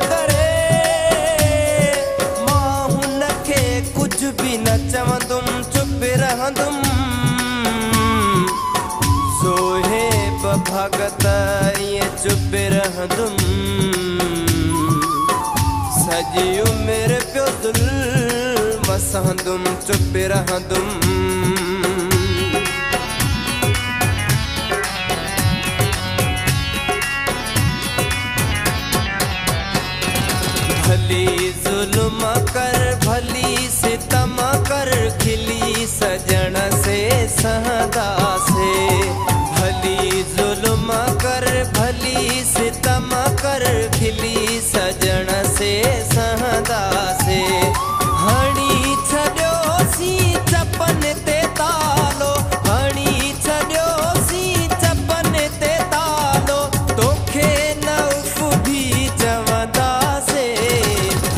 करे मां हुनखे कुछ भी न चवंदुम चुप रहंदुम सोहेब भगत ये चुप रहंदुम सजी उम्र पियो ज़ुल्म सहंदुम चुप रहंदुम भली जुल्म कर भली सितम कर खिली सजन से सहदा से भली जुल्म कर भली सितम कर खिली सजन से सहदा से हणी छॾियो सी चपन ते तालो हणी छॾियो सी चपन ते तालो तोखे नौफ़ भी चवंदा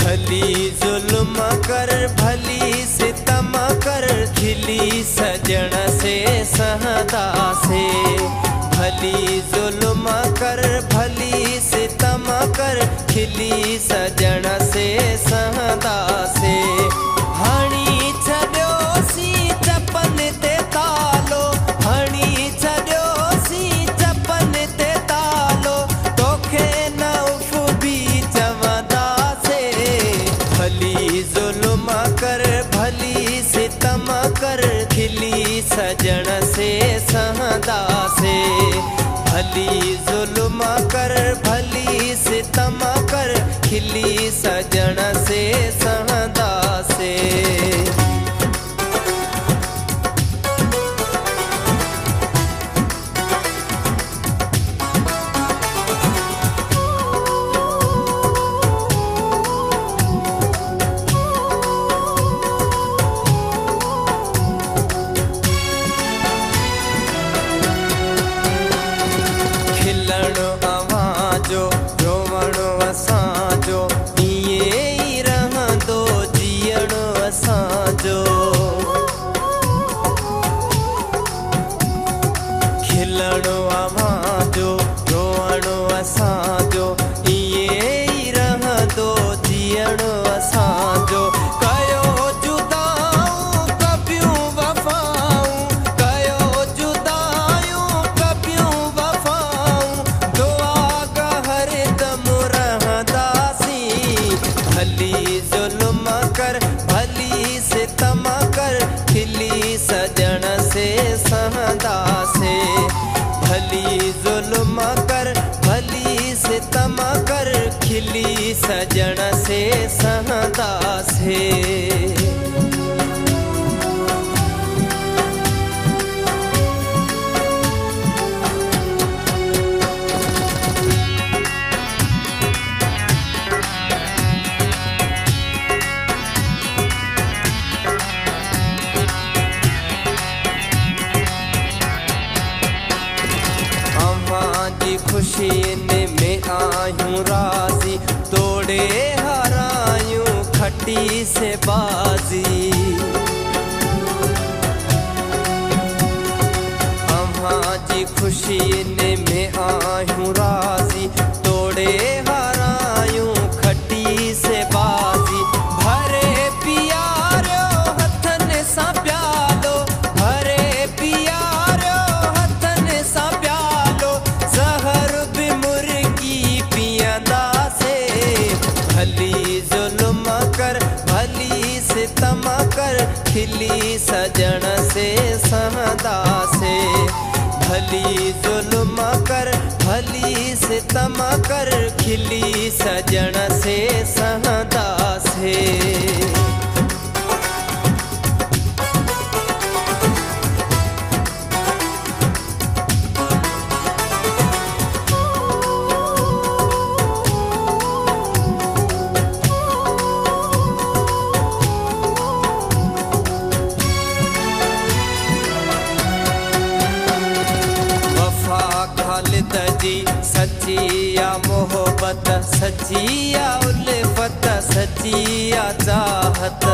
भली जुल्म कर भली सितम कर खिली सजन से सहदा से भली जुल्म कर भली सितम कर खिली सजन से सहदा से हणी छॾियो सी चपन ते तालो हणी छॾियो सी चपन ते तालो तोखे नौफ़ भी चवंदा भली जुल्म कर भली सितम कर खिली सजन से सहदा से भली जुल्म कर भली सितम कर खिली सजन से सहदा से खिलणो अवाजो रोअणो असांजो इए ई रहंदो जीअणो असांजो कयो जुदाऊं कबियूं वफ़ाऊं कयो जुदायूं कबियूं वफ़ाऊं दुआ हरदम रहंदासीं भली जुल्म कर भली सितम कर खिली सजन से सहदा से भली जुल्म कर भली सितम कर खिली सजन से सहदा से खुशी में आयूं राजी तोड़े हरायूं खटी से बाजी अम्मा जी खुशी में आयूं राजी तोड़े हरायूं खटी से बाजी भरे पियारो हथन सा प्यालो भरे पियारो हथन सा प्यालो जहर भी मुर्गी पियंदा से भली जुल्म कर भली सितम कर खिली सजन से सहदा से भली जुल्म कर भली सितम कर खिली सजन से सहदा से जी सच्ची या मोहब्बत सच्ची या उल्फत सच्ची या चाहत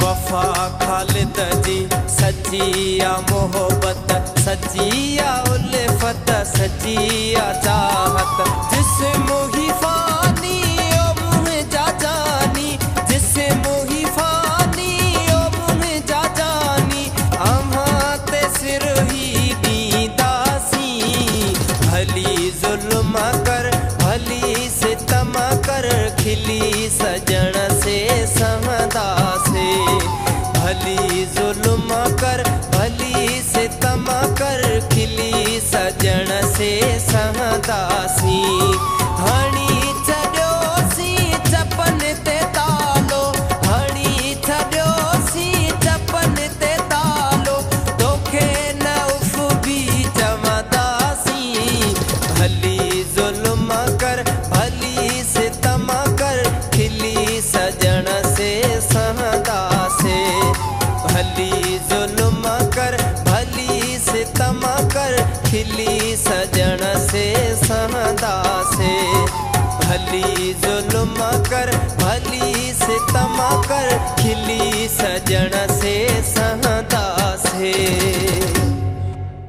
वफा खालिद जी सचिया मोहब्बत सचिया उल्फत सचिया चाहत जिसे मोही फानी ओ मुँह जा जानी जिसे मोही फानी ओ मुँह जा जानी अम्हा ते सिर ही दीदासी भली जुल्म कर भली सितम कर खिली सजन से सहदा से भली जुल्म कर भली सितम कर खिली सजन से सहदासी हणी छॾियोसी चपन ते तालो हणी छॾियोसी चपन ते तालो तोखे न उफ बि चवंदासीं भली जुल्म कर भली सितम कर खिली सजन से सहदा से भली जुल्म कर भली सितम कर खिली सजन से सहदा से भली जुल्म कर भली सितम कर खिली सजन